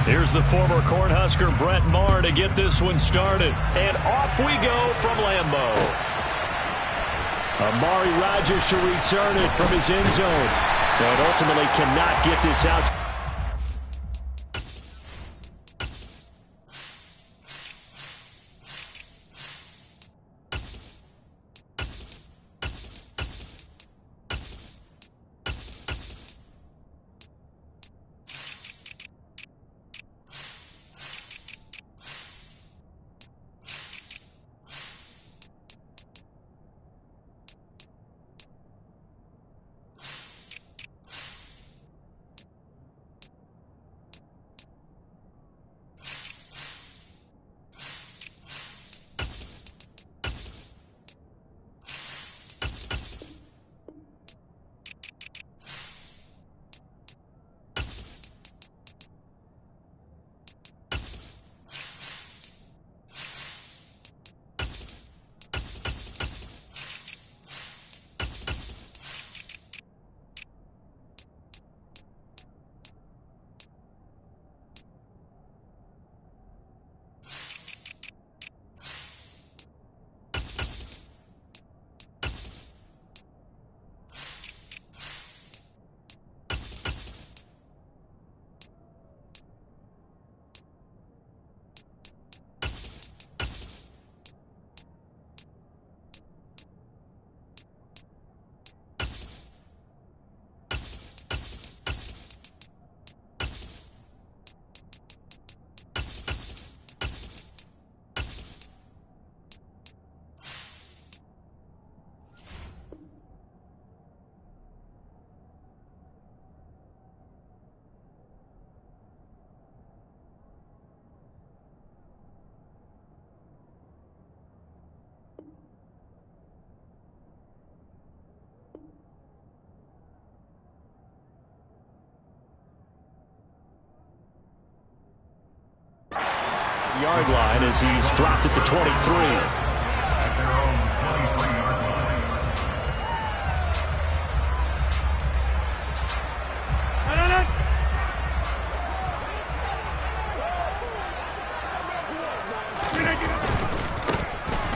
Here's the former Cornhusker Brett Maher to get this one started. And off we go from Lambeau. Amari Rodgers to return it from his end zone. And ultimately cannot get this out. Yard line as he's dropped at the 23.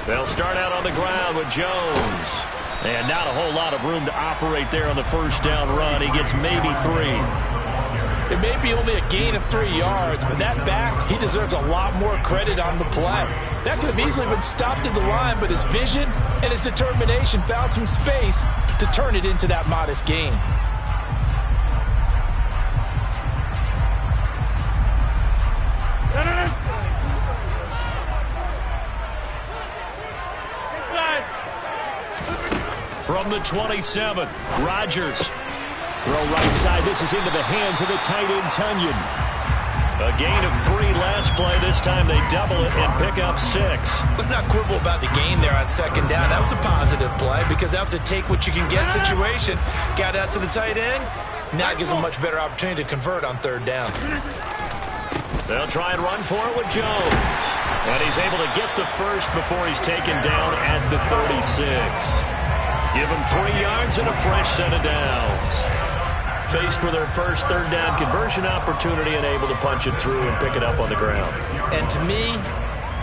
They'll start out on the ground with Jones. And not a whole lot of room to operate there on the first down run. He gets maybe 3. It may be only a gain of 3 yards, but that back, he deserves a lot more credit on the play. That could have easily been stopped at the line, but his vision and his determination found some space to turn it into that modest gain. From the 27, Rodgers. Throw right side. This is into the hands of the tight end, Tunyon. A gain of 3 last play. This time they double it and pick up 6. Let's not quibble about the gain there on second down. That was a positive play because that was a take-what-you-can-get situation. Got out to the tight end. Now it gives them a much better opportunity to convert on third down. They'll try and run for it with Jones. And he's able to get the first before he's taken down at the 36. Give him 3 yards and a fresh set of downs. Faced with their first third down conversion opportunity and able to punch it through and pick it up on the ground. And to me,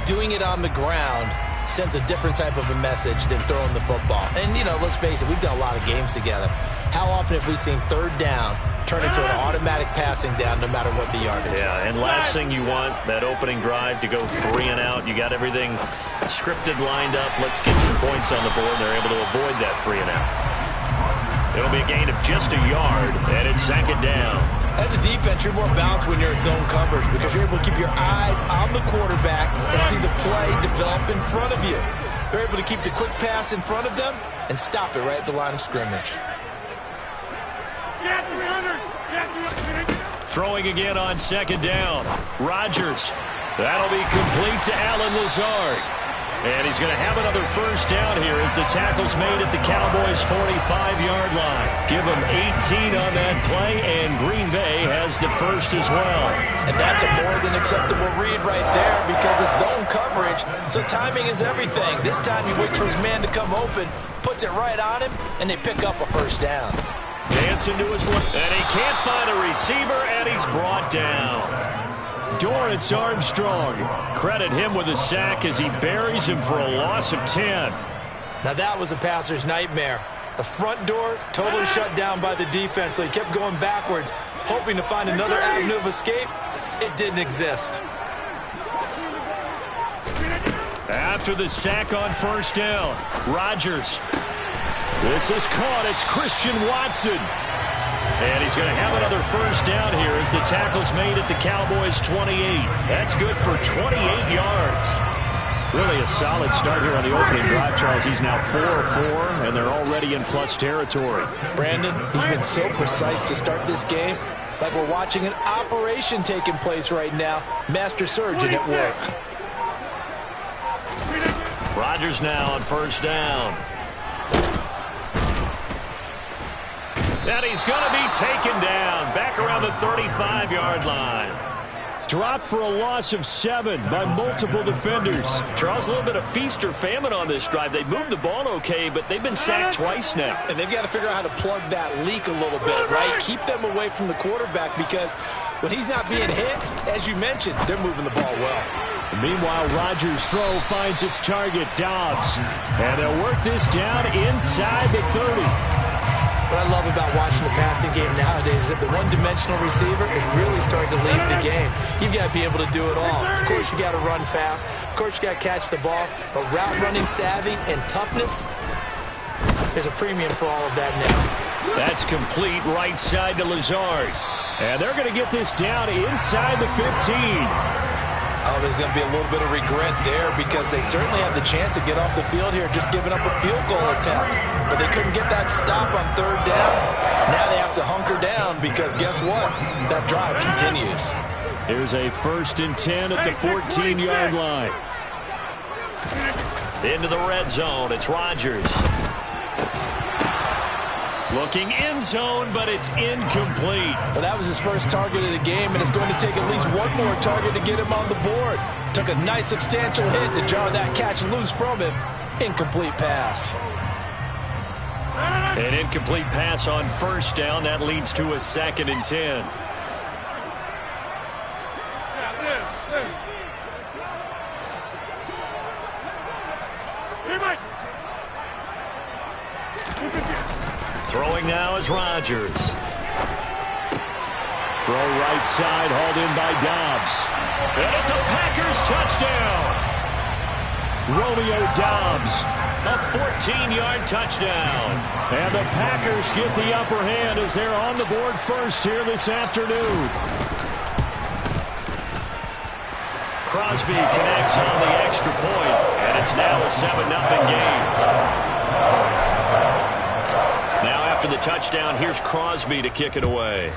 doing it on the ground sends a different type of a message than throwing the football. And, you know, let's face it, we've done a lot of games together. How often have we seen third down turn into an automatic passing down no matter what the yardage? Yeah, and last thing you want, that opening drive to go 3 and out. You got everything scripted, lined up. Let's get some points on the board. They're able to avoid that 3 and out. It'll be a gain of just a yard, and it's second down. As a defense, you're more balanced when you're in zone coverage because you're able to keep your eyes on the quarterback and see the play develop in front of you. They're able to keep the quick pass in front of them and stop it right at the line of scrimmage. Throwing again on second down. Rodgers. That'll be complete to Allen Lazard. And he's going to have another first down here as the tackle's made at the Cowboys' 45-yard line. Give them 18 on that play, and Green Bay has the first as well. And that's a more than acceptable read right there because it's zone coverage, so timing is everything. This time he waits for his man to come open, puts it right on him, and they pick up a first down. Dancing to his left, and he can't find a receiver, and he's brought down. Dorrance Armstrong. Credit him with a sack as he buries him for a loss of 10. Now that was a passer's nightmare. The front door totally shut down by the defense, so he kept going backwards, hoping to find another avenue of escape. It didn't exist. After the sack on first down, Rodgers. This is caught. It's Christian Watson. And he's going to have another first down here as the tackle's made at the Cowboys' 28. That's good for 28 yards. Really a solid start here on the opening drive, Charles. He's now 4-4, and they're already in plus territory. Brandon, he's been so precise to start this game, like we're watching an operation taking place right now. Master surgeon at work. Rodgers now on first down. And he's going to be taken down back around the 35-yard line. Dropped for a loss of 7 by multiple defenders. Charles, a little bit of feast or famine on this drive. They moved the ball okay, but they've been sacked twice now. And they've got to figure out how to plug that leak a little bit, right? Keep them away from the quarterback, because when he's not being hit, as you mentioned, they're moving the ball well. Meanwhile, Rodgers' throw finds its target, Dobbs. And they'll work this down inside the 30. What I love about watching the passing game nowadays is that the one-dimensional receiver is really starting to lead the game. You've got to be able to do it all. Of course, you got to run fast. Of course, you got to catch the ball. But route running savvy and toughness, there's a premium for all of that now. That's complete right side to Lazard. And they're going to get this down inside the 15. Oh, there's going to be a little bit of regret there, because they certainly had the chance to get off the field here, just giving up a field goal attempt. But they couldn't get that stop on third down. Now they have to hunker down, because guess what? That drive continues. Here's a 1st and 10 at the 14-yard line. Into the red zone. It's Rodgers. Looking end zone, but it's incomplete. Well, that was his first target of the game, and it's going to take at least one more target to get him on the board. Took a nice substantial hit to jar that catch loose from him. Incomplete pass. An incomplete pass on first down. That leads to a 2nd and 10. Throwing now is Rodgers. Throw right side, hauled in by Dobbs. And it's a Packers touchdown. Romeo Dobbs, a 14-yard touchdown. And the Packers get the upper hand as they're on the board first here this afternoon. Crosby connects on the extra point, and it's now a 7-0 game. Now after the touchdown, here's Crosby to kick it away.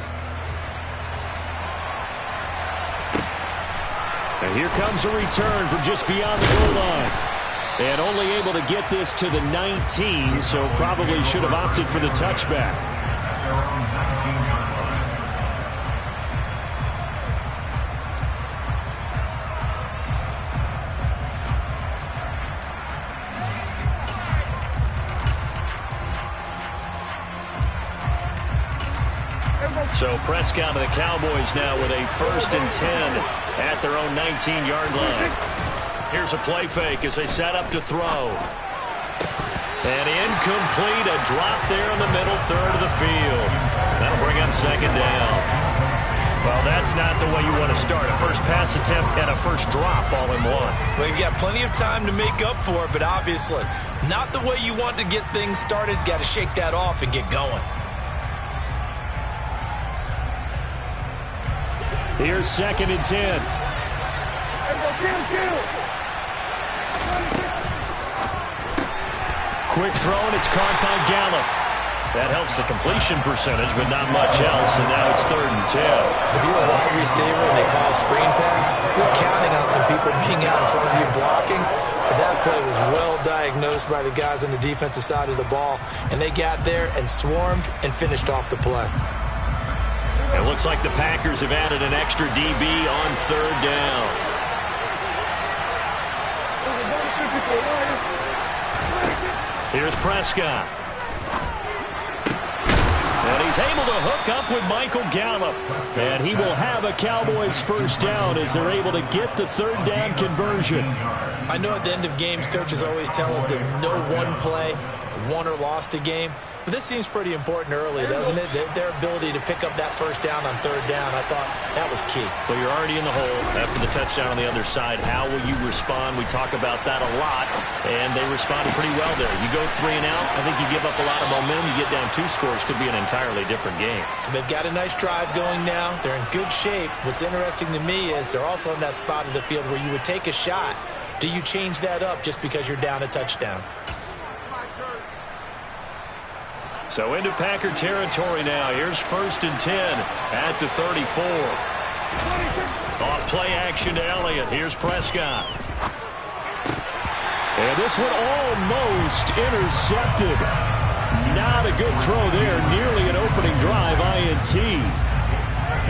And here comes a return from just beyond the goal line. And only able to get this to the 19, so probably should have opted for the touchback. So Prescott and the Cowboys now with a 1st and 10 at their own 19-yard line. Here's a play fake as they set up to throw. And incomplete, a drop there in the middle third of the field. That'll bring up 2nd down. Well, that's not the way you want to start. A first pass attempt and a first drop all in one. Well, you've got plenty of time to make up for it, but obviously not the way you want to get things started. Got to shake that off and get going. Here's 2nd and 10. Quick throw, and it's caught by Gallup. That helps the completion percentage, but not much else, and now it's 3rd and 10. If you're a wide receiver and they call a screen pass, you're counting on some people being out in front of you blocking. But that play was well diagnosed by the guys on the defensive side of the ball, and they got there and swarmed and finished off the play. It looks like the Packers have added an extra DB on 3rd down. Here's Prescott. And he he's able to hook up with Michael Gallup. And he will have a Cowboys first down as they're able to get the third down conversion. I know at the end of games, coaches always tell us that no one play won or lost a game. But this seems pretty important early, doesn't it? Their ability to pick up that first down on third down, I thought that was key. Well, you're already in the hole after the touchdown on the other side. How will you respond? We talk about that a lot, and they responded pretty well there. You go 3 and out, I think you give up a lot of momentum. You get down 2 scores, could be an entirely different game. So they've got a nice drive going now. They're in good shape. What's interesting to me is they're also in that spot of the field where you would take a shot. Do you change that up just because you're down a touchdown? So into Packer territory now. Here's 1st and 10 at the 34. Off play action to Elliott. Here's Prescott. And this one almost intercepted. Not a good throw there. Nearly an opening drive INT.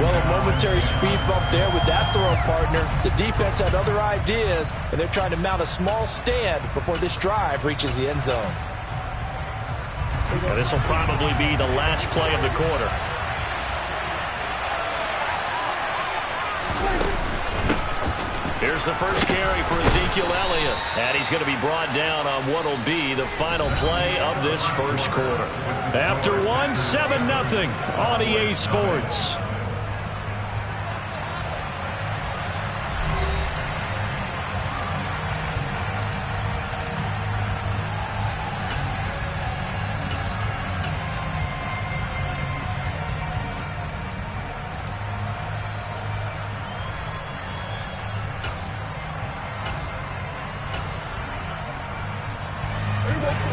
Well, a momentary speed bump there with that throw, partner. The defense had other ideas, and they're trying to mount a small stand before this drive reaches the end zone. And this will probably be the last play of the quarter. Here's the first carry for Ezekiel Elliott. And he's going to be brought down on what will be the final play of this first quarter. After 1, 7-0 on EA Sports.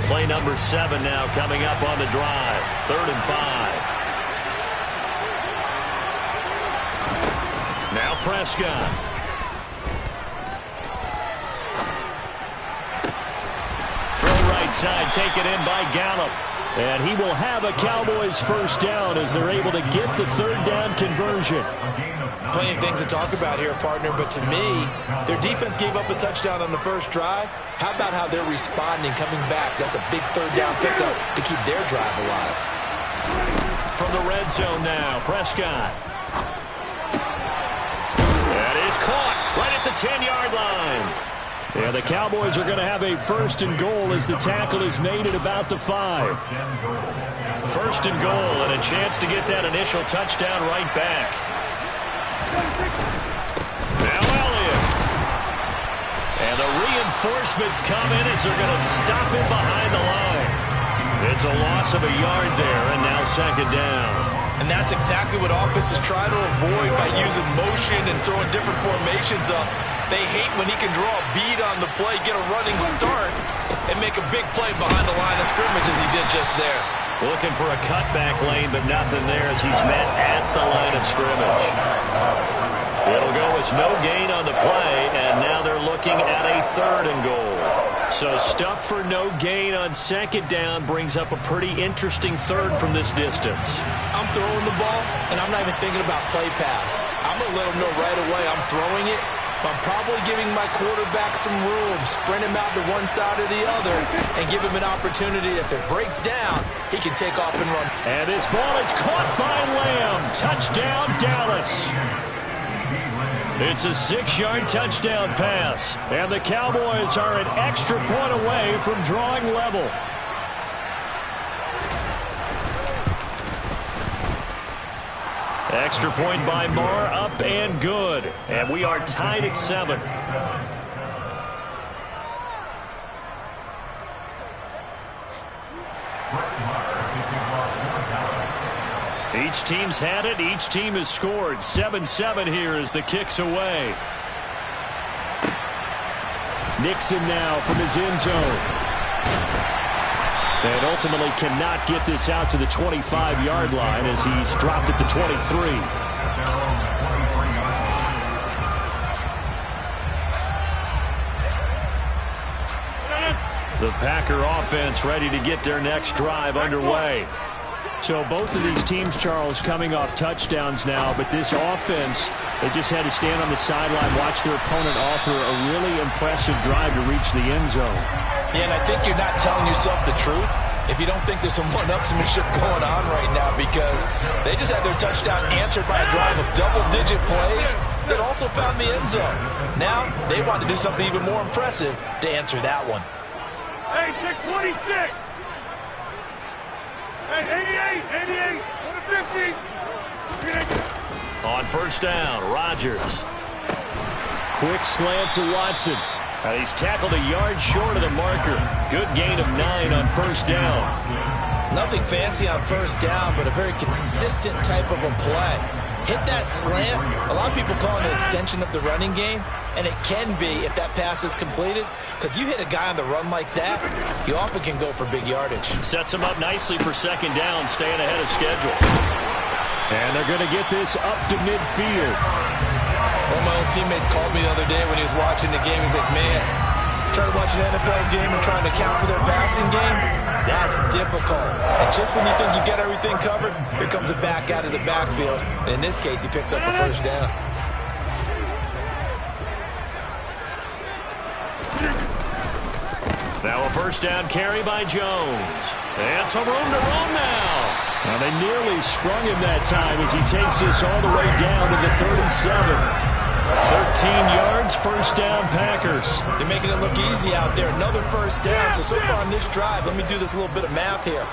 Play number 7 now coming up on the drive. 3rd and 5. Now Prescott. Throw right side, taken in by Gallup. And he will have a Cowboys first down as they're able to get the third down conversion. Plenty of things to talk about here, partner, but to me, their defense gave up a touchdown on the first drive. How about how they're responding, coming back? That's a big third down pickup to keep their drive alive. From the red zone now, Prescott. That is caught right at the 10-yard line. Yeah, the Cowboys are going to have a 1st and goal as the tackle is made at about the 5. 1st and goal and a chance to get that initial touchdown right back. Now Elliott. And the reinforcements come in as they're going to stop him behind the line. It's a loss of a yard there, and now 2nd down. And that's exactly what offenses try to avoid by using motion and throwing different formations up. They hate when he can draw a bead on the play, get a running start, and make a big play behind the line of scrimmage as he did just there. Looking for a cutback lane, but nothing there as he's met at the line of scrimmage. It'll go as no gain on the play, and now they're looking at a 3rd and goal. So stuff for no gain on 2nd down brings up a pretty interesting 3rd from this distance. I'm throwing the ball, and I'm not even thinking about play pass. I'm going to let him know right away I'm throwing it. I'm probably giving my quarterback some room, sprint him out to one side or the other, and give him an opportunity. If it breaks down, he can take off and run. And this ball is caught by Lamb. Touchdown, Dallas. It's a 6-yard touchdown pass. And the Cowboys are an extra point away from drawing level. Extra point by Marr, up and good. And we are tied at 7. Each team's had it. Each team has scored. 7-7 here as the kick's away. Nixon now from his end zone. And ultimately cannot get this out to the 25-yard line as he's dropped at the 23. The Packer offense ready to get their next drive underway. So both of these teams, Charles, coming off touchdowns now, but this offense, they just had to stand on the sideline, watch their opponent offer a really impressive drive to reach the end zone. Yeah, and I think you're not telling yourself the truth if you don't think there's some one-upsmanship going on right now, because because they just had their touchdown answered by a drive of double-digit plays that also found the end zone. Now they want to do something even more impressive to answer that one. Hey, 626. Hey, 88, 150. On first down, Rodgers. Quick slant to Watson. And he's tackled a yard short of the marker. Good gain of 9 on first down. Nothing fancy on first down, but a very consistent type of a play. Hit that slant. A lot of people call it an extension of the running game, and it can be if that pass is completed, because you hit a guy on the run like that, you often can go for big yardage. Sets him up nicely for second down, staying ahead of schedule. And they're going to get this up to midfield. One of my old teammates called me the other day when he was watching the game. He's like, man, trying to watch an NFL game and trying to count for their passing game, that's difficult. And just when you think you get everything covered, here comes a back out of the backfield. And in this case, he picks up a first down. Now a first down carry by Jones. And some room to roam now. Now they nearly sprung him that time as he takes this all the way down to the 37. 13 yards, first down, Packers. They're making it look easy out there. Another first down. So far on this drive, let me do this little bit of math here.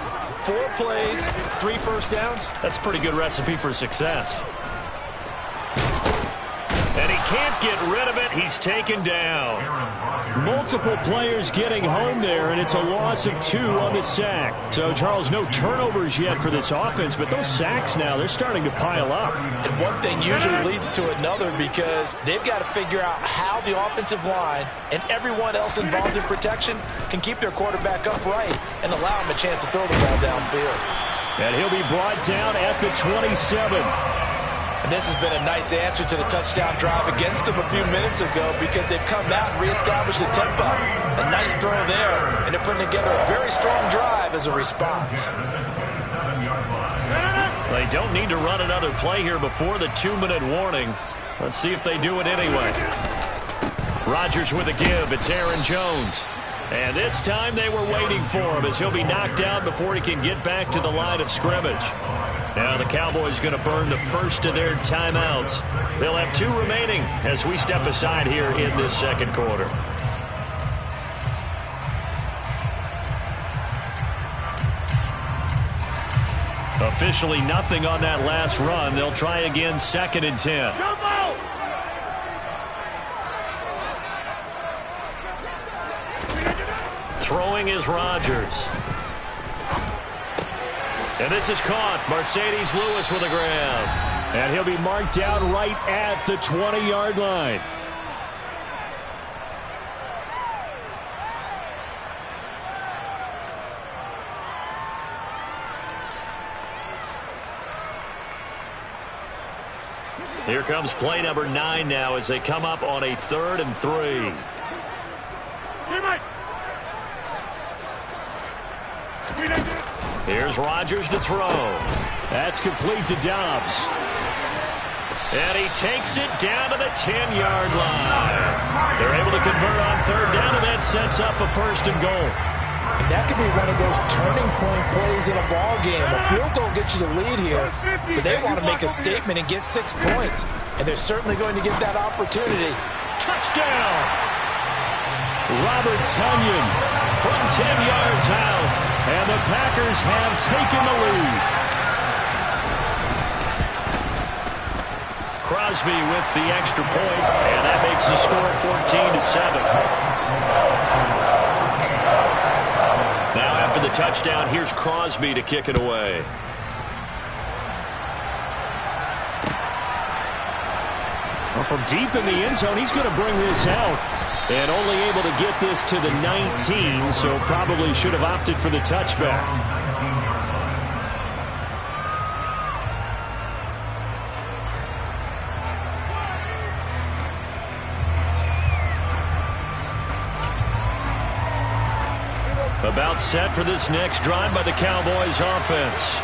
4 plays, 3 first downs. That's a pretty good recipe for success. And he can't get rid of it. He's taken down. Multiple players getting home there, and it's a loss of 2 on the sack. So, Charles, no turnovers yet for this offense, but those sacks now, they're starting to pile up. And one thing usually leads to another because they've got to figure out how the offensive line and everyone else involved in protection can keep their quarterback upright and allow him a chance to throw the ball downfield. And he'll be brought down at the 27. And this has been a nice answer to the touchdown drive against them a few minutes ago because they've come out and reestablished the tempo. A nice throw there, and they're putting together a very strong drive as a response. They don't need to run another play here before the 2-minute warning. Let's see if they do it anyway. Rodgers with a give. It's Aaron Jones. And this time they were waiting for him as he'll be knocked out before he can get back to the line of scrimmage. Now the Cowboys going to burn the first of their timeouts. They'll have 2 remaining as we step aside here in this second quarter. Officially nothing on that last run. They'll try again, 2nd and 10. Throwing is Rodgers. And this is caught. Mercedes Lewis with a grab. And he'll be marked down right at the 20-yard line. Here comes play number 9 now as they come up on a 3rd and 3. Here's Rodgers to throw. That's complete to Dobbs. And he takes it down to the 10-yard line. They're able to convert on 3rd down, and that sets up a 1st and goal. And that could be one of those turning point plays in a ball game. A field goal gets you the lead here, but they want to make a statement and get 6 points. And they're certainly going to get that opportunity. Touchdown! Robert Tonyan from 10 yards out. And the Packers have taken the lead. Crosby with the extra point, and that makes the score 14-7. Now after the touchdown, here's Crosby to kick it away. Well, from deep in the end zone, he's going to bring this out. And only able to get this to the 19, so probably should have opted for the touchback. About set for this next drive by the Cowboys offense.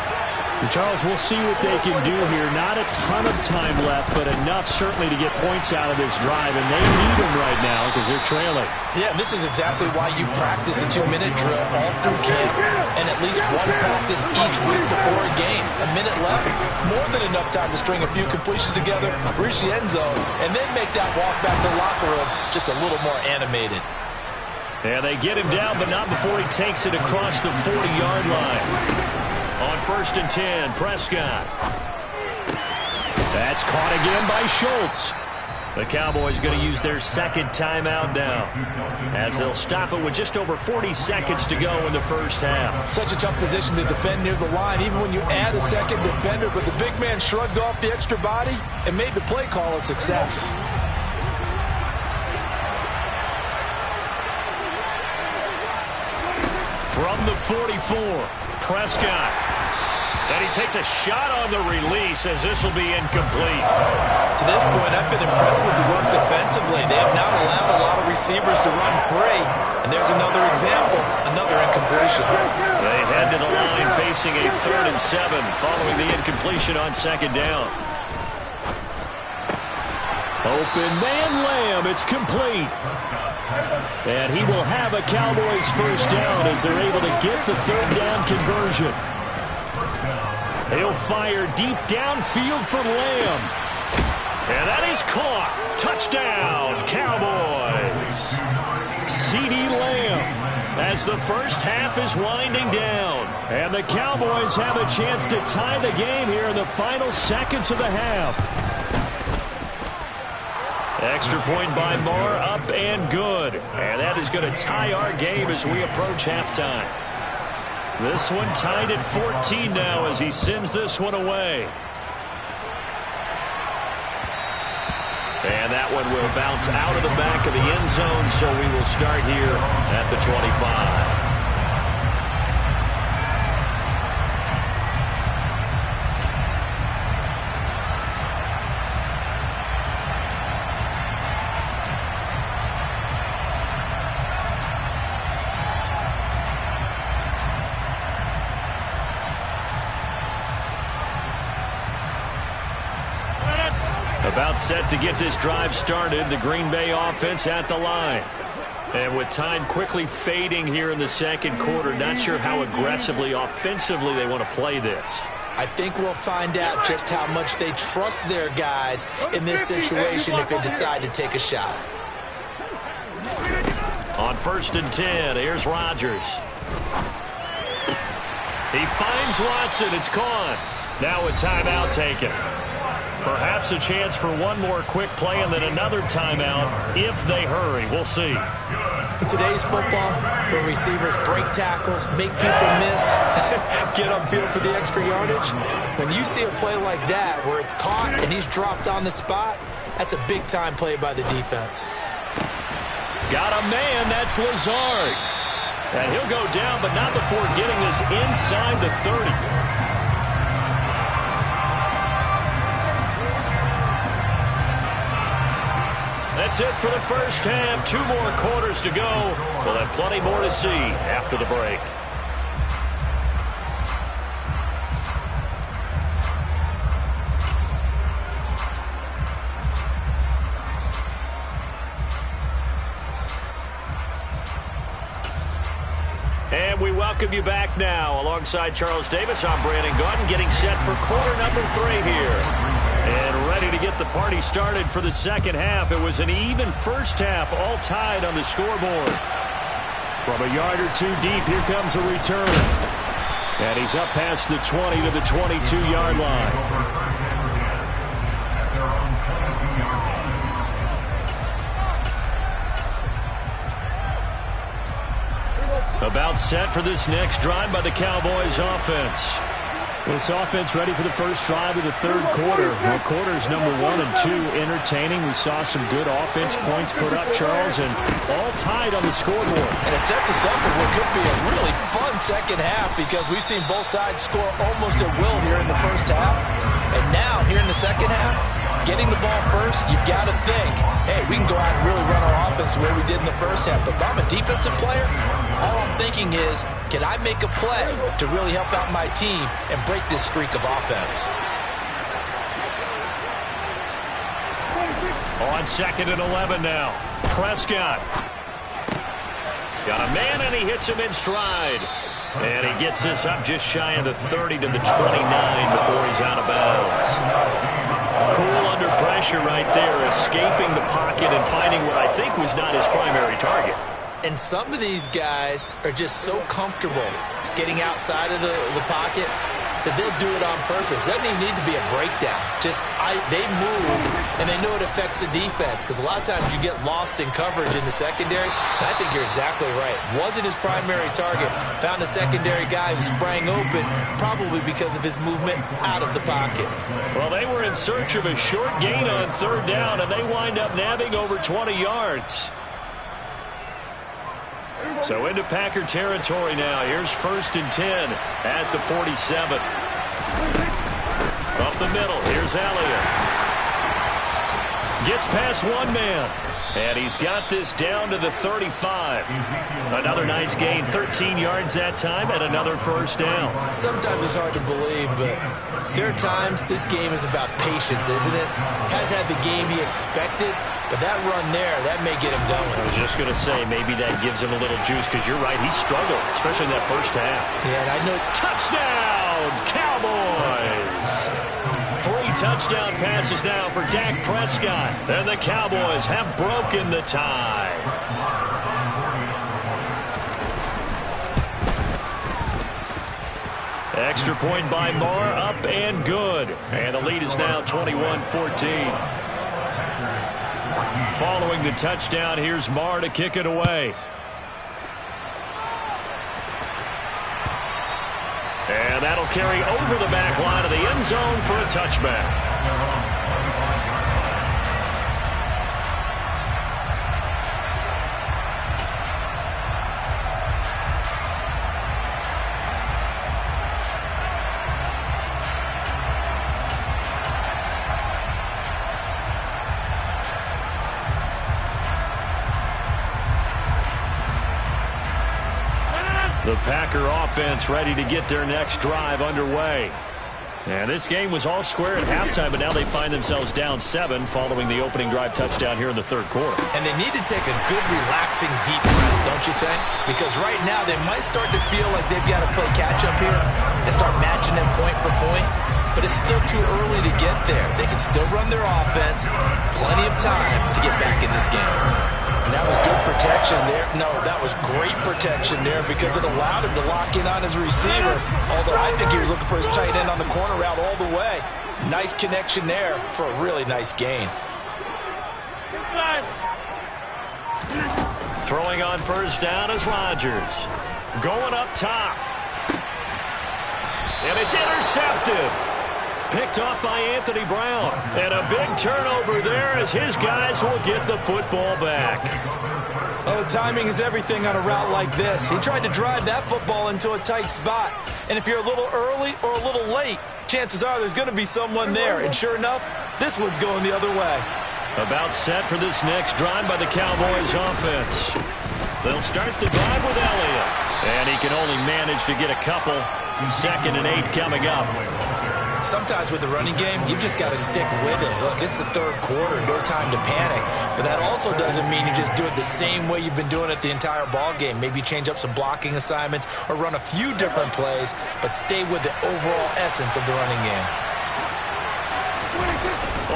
And Charles, we'll see what they can do here. Not a ton of time left, but enough certainly to get points out of this drive, and they need them right now because they're trailing. Yeah, this is exactly why you practice a 2-minute drill all through camp and at least one practice each week before a game. A minute left, more than enough time to string a few completions together, reach the end zone, and then make that walk back to the locker room just a little more animated. And they get him down, but not before he takes it across the 40-yard line. On 1st and 10, Prescott. That's caught again by Schultz. The Cowboys going to use their second timeout now, as they'll stop it with just over 40 seconds to go in the first half. Such a tough position to defend near the line, even when you add a second defender, but the big man shrugged off the extra body and made the play call a success. From the 44, Prescott. And he takes a shot on the release as this will be incomplete. To this point, I've been impressed with the work defensively. They have not allowed a lot of receivers to run free. And there's another example, another incompletion. They head to the line facing a 3rd and 7 following the incompletion on 2nd down. Open man Lamb, it's complete. And he will have a Cowboys first down as they're able to get the 3rd down conversion. He'll fire deep downfield for Lamb. And that is caught. Touchdown, Cowboys. CeeDee Lamb as the first half is winding down. And the Cowboys have a chance to tie the game here in the final seconds of the half. Extra point by Marr, up and good. And that is going to tie our game as we approach halftime. This one tied at 14 now as he sends this one away. And that one will bounce out of the back of the end zone, so we will start here at the 25. About set to get this drive started, the Green Bay offense at the line. And with time quickly fading here in the second quarter, not sure how aggressively, offensively they want to play this. I think we'll find out just how much they trust their guys in this situation if they decide to take a shot. On 1st and 10, here's Rodgers. He finds Watson. It's gone. Now a timeout taken. Perhaps a chance for one more quick play and then another timeout if they hurry. We'll see. In today's football, where receivers break tackles, make people miss, get upfield for the extra yardage, when you see a play like that where it's caught and he's dropped on the spot, that's a big-time play by the defense. Got a man. That's Lazard. And he'll go down, but not before getting this inside the 30. That's it for the first half. 2 more quarters to go. We'll have plenty more to see after the break. And we welcome you back now. Alongside Charles Davis, I'm Brandon Gaudin, getting set for quarter number 3 here. And ready to get the party started for the second half. It was an even first half, all tied on the scoreboard. From a yard or 2 deep, here comes a return. And he's up past the 20 to the 22-yard line. About set for this next drive by the Cowboys offense. This offense ready for the first drive of the third quarter. Well, quarters number 1 and 2 entertaining. We saw some good offense points put up, Charles, and all tied on the scoreboard. And it sets us up for what could be a really fun second half because we've seen both sides score almost at will here in the first half. And now, here in the second half, getting the ball first, you've got to think, hey, we can go out and really run our offense the way we did in the first half. But if I'm a defensive player, all I'm thinking is, can I make a play to really help out my team and break this streak of offense? On 2nd and 11 now. Prescott. Got a man, and he hits him in stride. And he gets this up just shy of the 30 to the 29 before he's out of bounds. Cool under pressure right there, escaping the pocket and finding what I think was not his primary target. And some of these guys are just so comfortable getting outside of the pocket that they'll do it on purpose. Doesn't even need to be a breakdown. Just they move, and they know it affects the defense, because a lot of times you get lost in coverage in the secondary, and I think you're exactly right. Wasn't his primary target. Found a secondary guy who sprang open, probably because of his movement out of the pocket. Well, they were in search of a short gain on 3rd down, and they wind up nabbing over 20 yards. So into Packer territory now. Here's 1st and 10 at the 47. Up the middle, here's Elliott. Gets past one man, and he's got this down to the 35. Another nice gain, 13 yards that time, and another 1st down. Sometimes it's hard to believe, but there are times this game is about patience, isn't it? Has had the game he expected, but that run there, that may get him going. I was just going to say, maybe that gives him a little juice, because you're right, he struggled, especially in that first half. Yeah, and I know. Touchdown, Cowboys! 3 touchdown passes now for Dak Prescott, and the Cowboys have broken the tie. Extra point by Marr, up and good. And the lead is now 21-14. Following the touchdown, here's Marr to kick it away. And that'll carry over the back line of the end zone for a touchback. The Packer offense ready to get their next drive underway. And this game was all square at halftime, but now they find themselves down 7 following the opening drive touchdown here in the 3rd quarter. And they need to take a good, relaxing, deep breath, don't you think? Because right now they might start to feel like they've got to play catch-up here and start matching them point for point. But it's still too early to get there. They can still run their offense. Plenty of time to get back in this game. And that was good protection there. No, that was great protection there because it allowed him to lock in on his receiver. Although I think he was looking for his tight end on the corner route all the way. Nice connection there for a really nice gain. Throwing on 1st down is Rodgers. Going up top. And it's intercepted. Picked off by Anthony Brown. And a big turnover there as his guys will get the football back. Oh, timing is everything on a route like this. He tried to drive that football into a tight spot. And if you're a little early or a little late, chances are there's going to be someone there. And sure enough, this one's going the other way. About set for this next drive by the Cowboys offense. They'll start the drive with Elliott. And he can only manage to get a couple. 2nd and 8 coming up. Sometimes with the running game, you've just got to stick with it. Look, it's the 3rd quarter, no time to panic. But that also doesn't mean you just do it the same way you've been doing it the entire ball game. Maybe change up some blocking assignments or run a few different plays, but stay with the overall essence of the running game.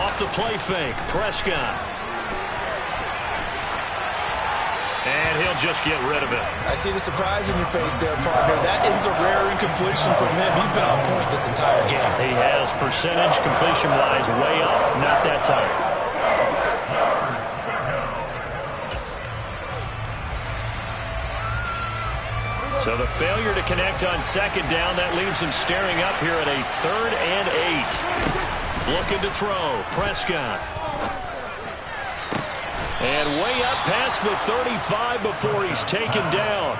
Off the play fake, Prescott. And he'll just get rid of it. I see the surprise in your face there, partner. That is a rare incompletion from him. He's been on point this entire game. He has percentage completion-wise way up. Not that time. So the failure to connect on 2nd down, that leaves him staring up here at a 3rd and 8. Looking to throw, Prescott. And way up past the 35 before he's taken down.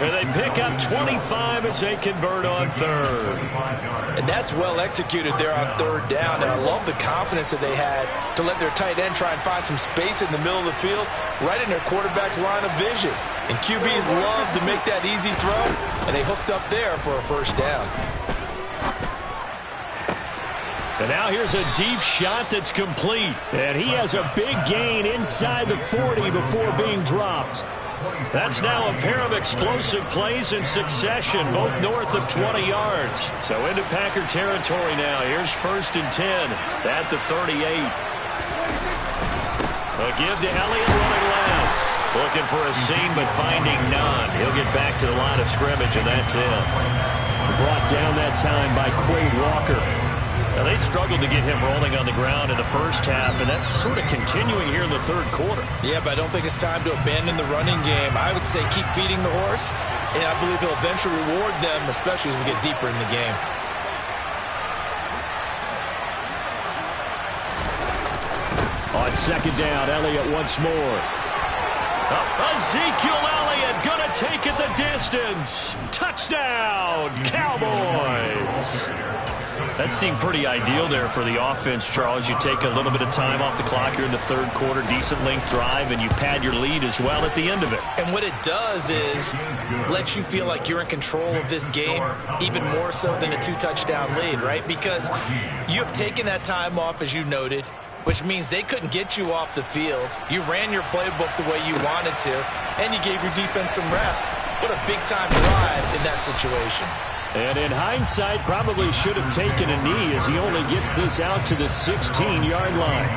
And they pick up 25 as they convert on third. And that's well executed there on third down. And I love the confidence that they had to let their tight end try and find some space in the middle of the field, right in their quarterback's line of vision. And QBs love to make that easy throw, and they hooked up there for a first down. And now here's a deep shot that's complete. And he has a big gain inside the 40 before being dropped. That's now a pair of explosive plays in succession, both north of 20 yards. So into Packer territory now. Here's 1st and 10 at the 38. A give to Elliott running left. Looking for a seam, but finding none. He'll get back to the line of scrimmage, and that's it. Brought down that time by Quade Walker. Now, they struggled to get him rolling on the ground in the first half, and that's sort of continuing here in the third quarter. Yeah, but I don't think it's time to abandon the running game. I would say keep feeding the horse, and I believe he'll eventually reward them, especially as we get deeper in the game. On 2nd down, Elliott once more. Ezekiel Elliott going to take it the distance. Touchdown, Cowboys. That seemed pretty ideal there for the offense, Charles. You take a little bit of time off the clock here in the third quarter, decent length drive, and you pad your lead as well at the end of it. And what it does is let you feel like you're in control of this game, even more so than a 2-touchdown lead, right? Because you have taken that time off, as you noted, which means they couldn't get you off the field. You ran your playbook the way you wanted to, and you gave your defense some rest. What a big-time drive in that situation. And in hindsight, probably should have taken a knee as he only gets this out to the 16-yard line.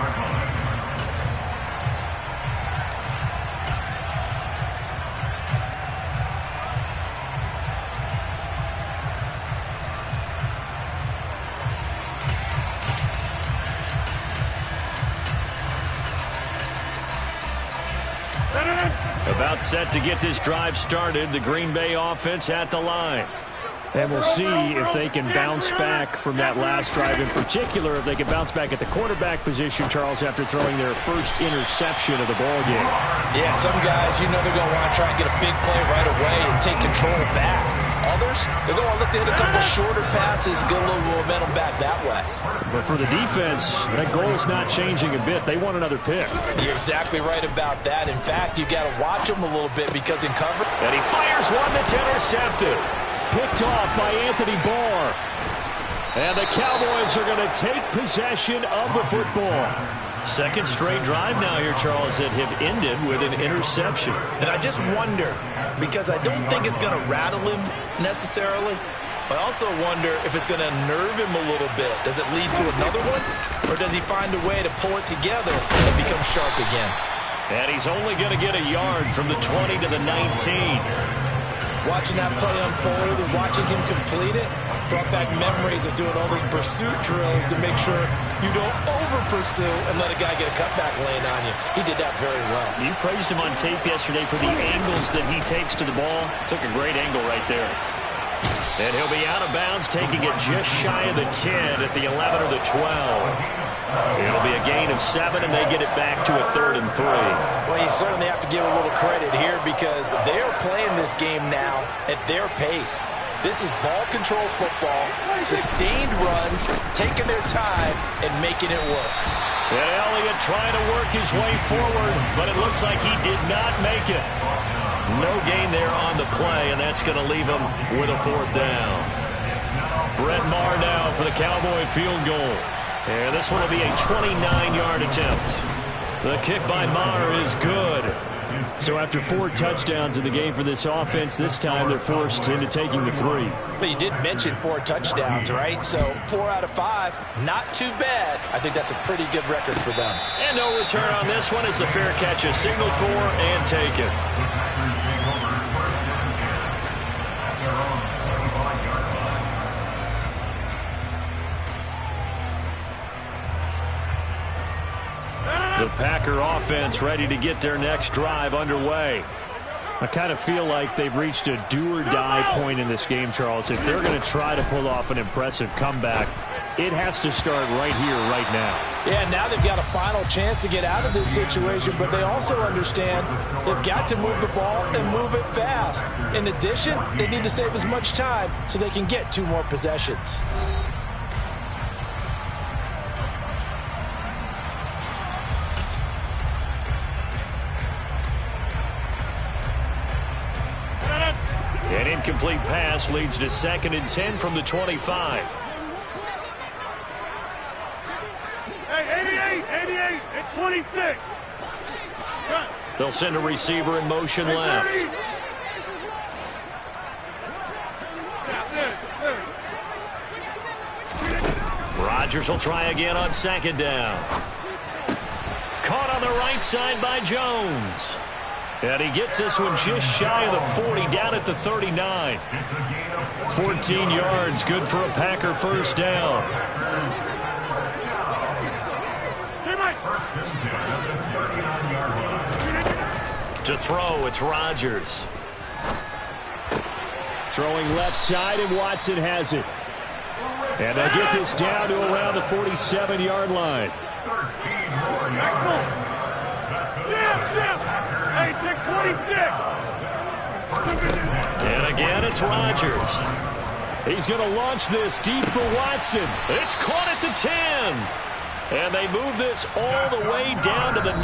About set to get this drive started, the Green Bay offense at the line. And we'll see if they can bounce back from that last drive, in particular, if they can bounce back at the quarterback position, Charles, after throwing their first interception of the ball game. Yeah, some guys, you know they're going to want to try and get a big play right away and take control back. Others, they're going to look to hit a couple shorter passes, get a little momentum back that way. But for the defense, that goal's not changing a bit. They want another pick. You're exactly right about that. In fact, you've got to watch them a little bit because in cover. And he fires one that's intercepted. Picked off by Anthony Barr. And the Cowboys are going to take possession of the football. Second straight drive now here, Charles, that have ended with an interception. And I just wonder, because I don't think it's going to rattle him necessarily, but I also wonder if it's going to nerve him a little bit. Does it lead to another one? Or does he find a way to pull it together and become sharp again? And he's only going to get a yard from the 20 to the 19. Watching that play unfold and watching him complete it brought back memories of doing all those pursuit drills to make sure you don't over-pursue and let a guy get a cutback lane on you. He did that very well. You praised him on tape yesterday for the angles that he takes to the ball. Took a great angle right there. And he'll be out of bounds, taking it just shy of the 10 at the 11 or the 12. It'll be a gain of 7, and they get it back to a 3rd and 3. Well, you certainly have to give a little credit here because they're playing this game now at their pace. This is ball control football, sustained runs, taking their time, and making it work. And Elliott trying to work his way forward, but it looks like he did not make it. No gain there on the play, and that's going to leave him with a 4th down. Brett Maher now for the Cowboy field goal. And this one will be a 29-yard attempt. The kick by Maher is good. So after 4 touchdowns in the game for this offense, this time they're forced into taking the 3. But you did mention 4 touchdowns, right? So 4 out of 5, not too bad. I think that's a pretty good record for them. And no return on this one as the fair catch is signaled for and taken. The Packer offense ready to get their next drive underway. I kind of feel like they've reached a do-or-die point in this game, Charles. If they're going to try to pull off an impressive comeback, it has to start right here, right now. Yeah, now they've got a final chance to get out of this situation, but they also understand they've got to move the ball and move it fast. In addition, they need to save as much time so they can get 2 more possessions. An incomplete pass leads to 2nd and 10 from the 25. Hey, 88, at 26. They'll send a receiver in motion left. Rodgers will try again on 2nd down. Caught on the right side by Jones. And he gets this one just shy of the 40, down at the 39. 14 yards, good for a Packer first down. To throw, it's Rodgers. Throwing left side, and Watson has it. And they get this down to around the 47-yard line. Hey, 26. And again, it's Rodgers. He's going to launch this deep for Watson. It's caught at the 10. And they move this all the way down to the 9.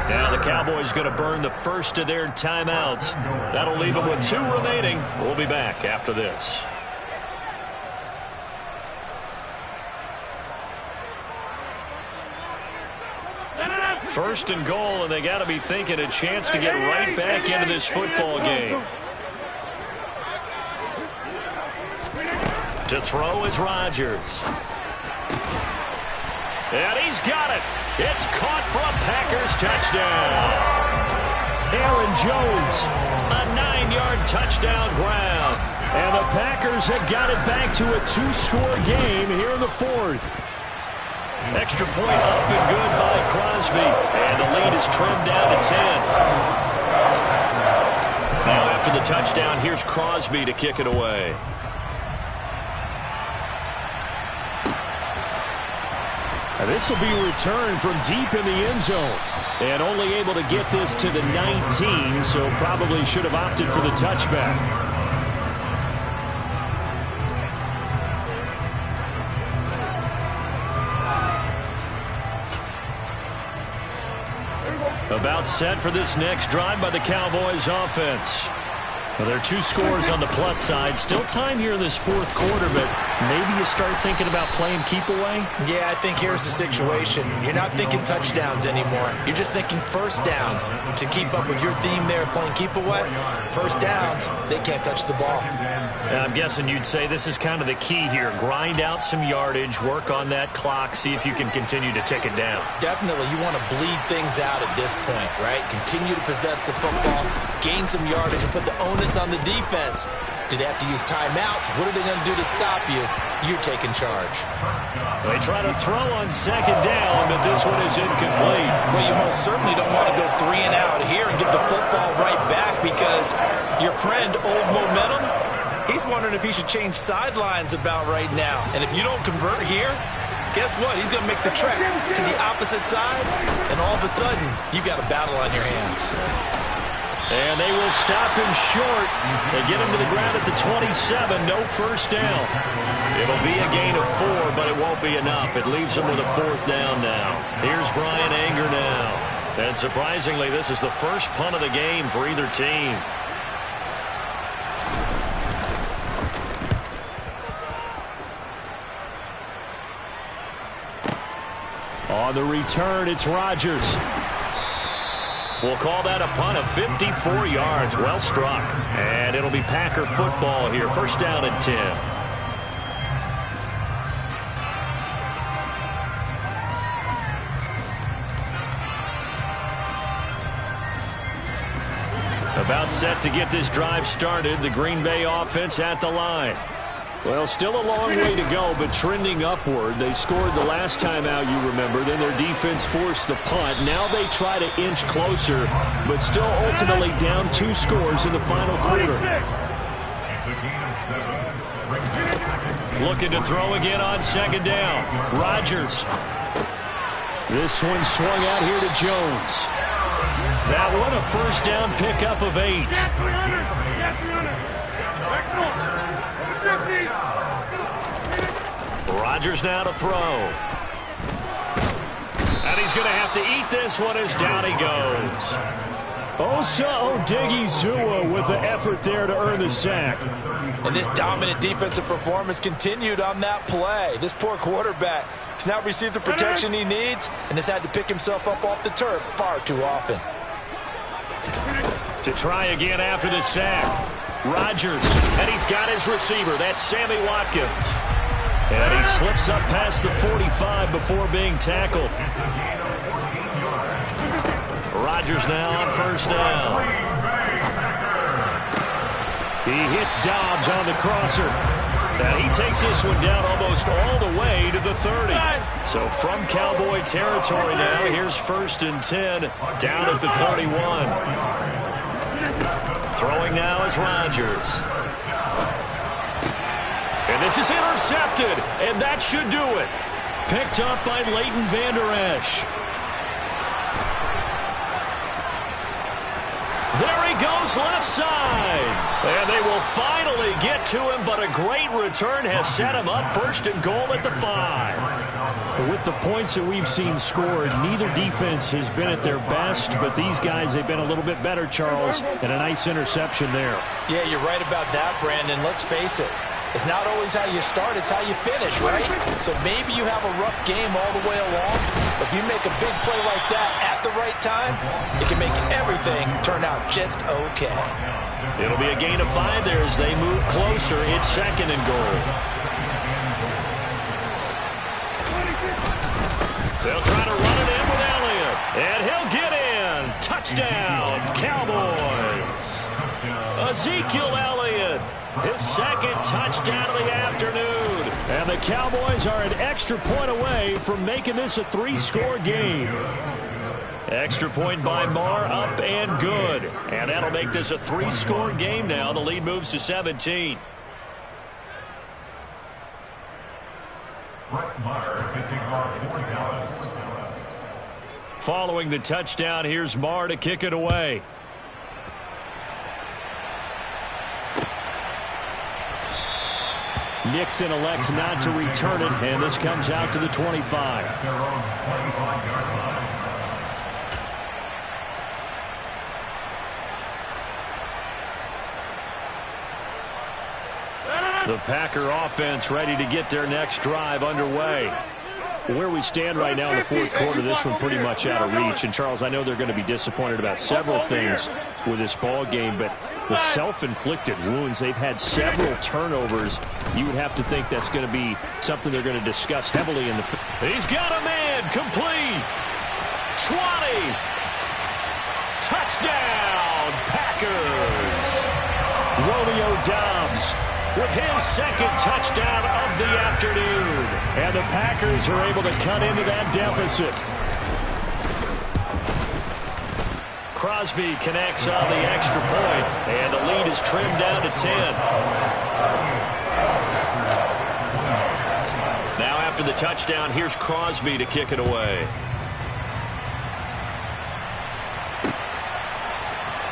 Now the Cowboys going to burn the first of their timeouts. That'll leave them with 2 remaining. We'll be back after this. First and goal, and they got to be thinking a chance to get right back into this football game. To throw is Rodgers. And he's got it. It's caught for a Packers touchdown. Aaron Jones, a 9-yard touchdown grab. And the Packers have got it back to a 2-score game here in the 4th. Extra point up and good by Crosby. And the lead is trimmed down to 10. Now after the touchdown, here's Crosby to kick it away. Now this will be returned from deep in the end zone. And only able to get this to the 19, so probably should have opted for the touchback. About set for this next drive by the Cowboys offense. Well, there are 2 scores on the plus side. Still time here in this 4th quarter, but maybe you start thinking about playing keep away? Yeah, I think here's the situation. You're not thinking touchdowns anymore. You're just thinking first downs. To keep up with your theme there, playing keep away, first downs, they can't touch the ball. And I'm guessing you'd say this is kind of the key here. Grind out some yardage, work on that clock, see if you can continue to tick it down. Definitely, you want to bleed things out at this point, right? Continue to possess the football, gain some yardage, and put the onus on the defense. Do they have to use timeouts? What are they going to do to stop you? You're taking charge. They try to throw on 2nd down, but this one is incomplete. Well, you most certainly don't want to go 3 and out here and get the football right back, because your friend, Old Momentum, he's wondering if he should change sidelines about right now. And if you don't convert here, guess what? He's going to make the trek to the opposite side, and all of a sudden, you've got a battle on your hands. And they will stop him short. They get him to the ground at the 27. No first down. It'll be a gain of 4, but it won't be enough. It leaves them with a 4th down now. Here's Brian Anger now. And surprisingly, this is the first punt of the game for either team. On the return, it's Rodgers. We'll call that a punt of 54 yards. Well struck. And it'll be Packer football here. First down and 10. About set to get this drive started. The Green Bay offense at the line. Well, still a long way to go, but trending upward. They scored the last time out, you remember. Then their defense forced the punt. Now they try to inch closer, but still ultimately down 2 scores in the final quarter. Looking to throw again on second down. Rodgers. This one swung out here to Jones. That one a first down pickup of 8. Rodgers now to throw. And he's going to have to eat this one as down he goes. Osa Odighizuwa with the effort there to earn the sack. And this dominant defensive performance continued on that play. This poor quarterback has now received the protection he needs and has had to pick himself up off the turf far too often. To try again after the sack. Rodgers, and he's got his receiver. That's Sammy Watkins. And he slips up past the 45 before being tackled. Rodgers now on first down. He hits Dobbs on the crosser. And he takes this one down almost all the way to the 30. So from Cowboy territory now, here's 1st and 10 down at the 31. Throwing now is Rodgers. And this is intercepted, and that should do it. Picked up by Leighton Vander Esch. There he goes left side. And they will finally get to him, but a great return has set him up 1st and goal at the 5. With the points that we've seen scored, neither defense has been at their best, but these guys, they've been a little bit better, Charles, and a nice interception there. Yeah, you're right about that, Brandon. Let's face it. It's not always how you start, it's how you finish, right? So maybe you have a rough game all the way along, but if you make a big play like that at the right time, it can make everything turn out just okay. It'll be a gain of 5 there as they move closer. It's 2nd and goal. They'll try to run it in with Elliott, and he'll get in. Touchdown, Cowboys. Ezekiel Elliott. His 2nd touchdown of the afternoon. And the Cowboys are an extra point away from making this a 3-score game. Extra point by Marr, up and good. And that'll make this a 3-score game now. The lead moves to 17. Following the touchdown, here's Marr to kick it away. Nixon elects not to return it, and this comes out to the 25. The Packer offense ready to get their next drive underway. Where we stand right now in the 4th quarter, this one pretty much out of reach. And, Charles, I know they're going to be disappointed about several things with this ball game, but the self-inflicted wounds, they've had several turnovers. You would have to think that's going to be something they're going to discuss heavily in the... He's got a man, complete. 20. Touchdown, Packers. Romeo Dobbs with his 2nd touchdown of the afternoon. And the Packers are able to cut into that deficit. Crosby connects on the extra point, and the lead is trimmed down to 10. Now after the touchdown, here's Crosby to kick it away.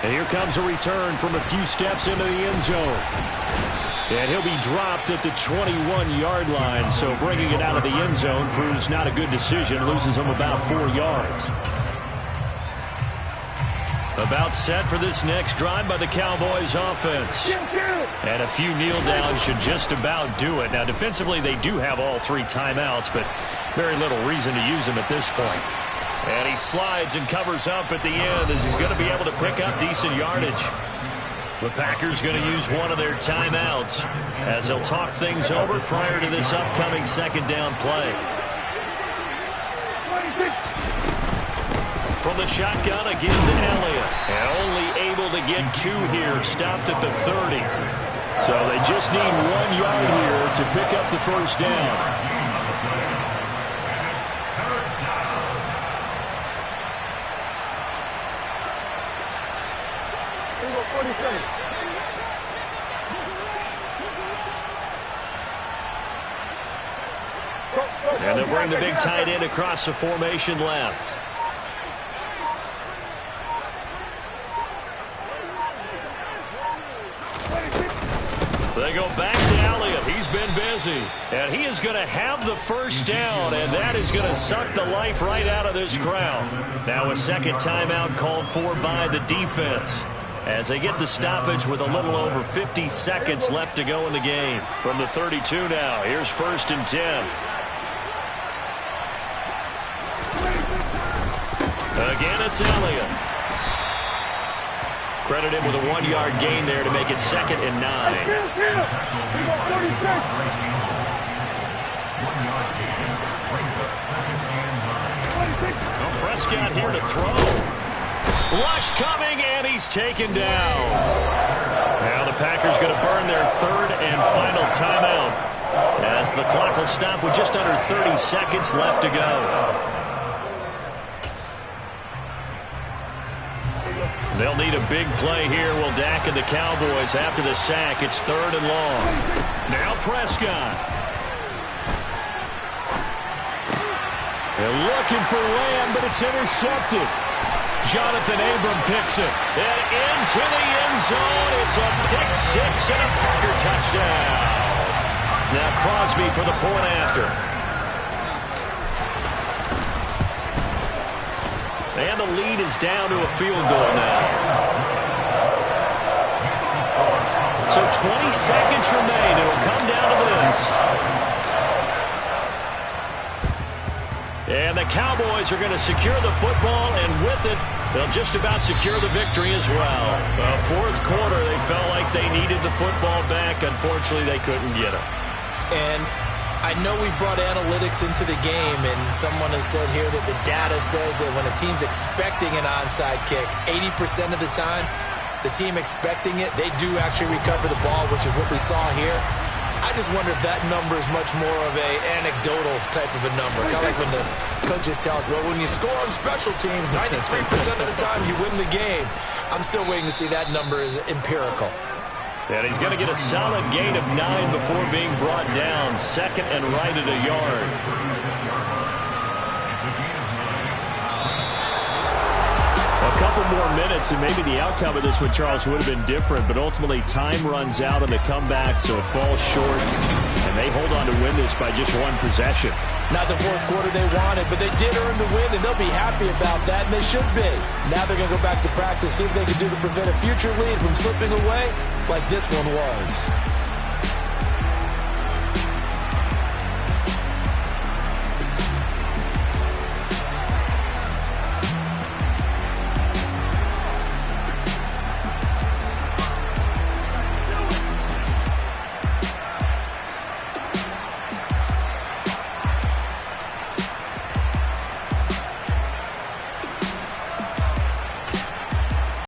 And here comes a return from a few steps into the end zone. And he'll be dropped at the 21-yard line, so bringing it out of the end zone proves not a good decision, loses him about 4 yards. About set for this next drive by the Cowboys offense. And a few kneel downs should just about do it. Now defensively they do have all 3 timeouts, but very little reason to use them at this point. And he slides and covers up at the end as he's going to be able to pick up decent yardage. The Packers going to use one of their timeouts as they'll talk things over prior to this upcoming 2nd down play. From the shotgun again to Elliott. And only able to get 2 here, stopped at the 30. So they just need 1 yard here to pick up the first down. And they'll bring the big tight end across the formation left. They go back to Elliott. He's been busy. And he is going to have the first down, and that is going to suck the life right out of this crowd. Now a second timeout called for by the defense as they get the stoppage with a little over 50 seconds left to go in the game. From the 32 now, here's 1st and 10. Again, it's Elliott. Credit him with a 1-yard gain there to make it 2nd and 9. Prescott here to throw. Rush coming, and he's taken down. Now the Packers going to burn their 3rd and final timeout as the clock will stop with just under 30 seconds left to go. They'll need a big play here. Will Dak and the Cowboys after the sack. It's 3rd and long. Now Prescott. They're looking for Lamb, but it's intercepted. Jonathan Abram picks it. And into the end zone. It's a pick 6 and a Packer touchdown. Now Crosby for the point after. And the lead is down to a field goal now. So 20 seconds remain. It will come down to this. And the Cowboys are going to secure the football, and with it, they'll just about secure the victory as well. The 4th quarter, they felt like they needed the football back. Unfortunately, they couldn't get it. And I know we brought analytics into the game, and someone has said here that the data says that when a team's expecting an onside kick, 80% of the time, the team expecting it, they do actually recover the ball, which is what we saw here. I just wonder if that number is much more of a anecdotal type of a number. Kind of like when the coaches tell us, well, when you score on special teams, 93% of the time you win the game. I'm still waiting to see that number is empirical. And he's going to get a solid gain of 9 before being brought down. 2nd and right at a yard. A couple more minutes, and maybe the outcome of this one, Charles, would have been different. But ultimately, time runs out on the comeback, so it falls short. And they hold on to win this by just 1 possession. Not the 4th quarter they wanted, but they did earn the win, and they'll be happy about that, and they should be. Now they're going to go back to practice, see if they can do to prevent a future lead from slipping away like this one was.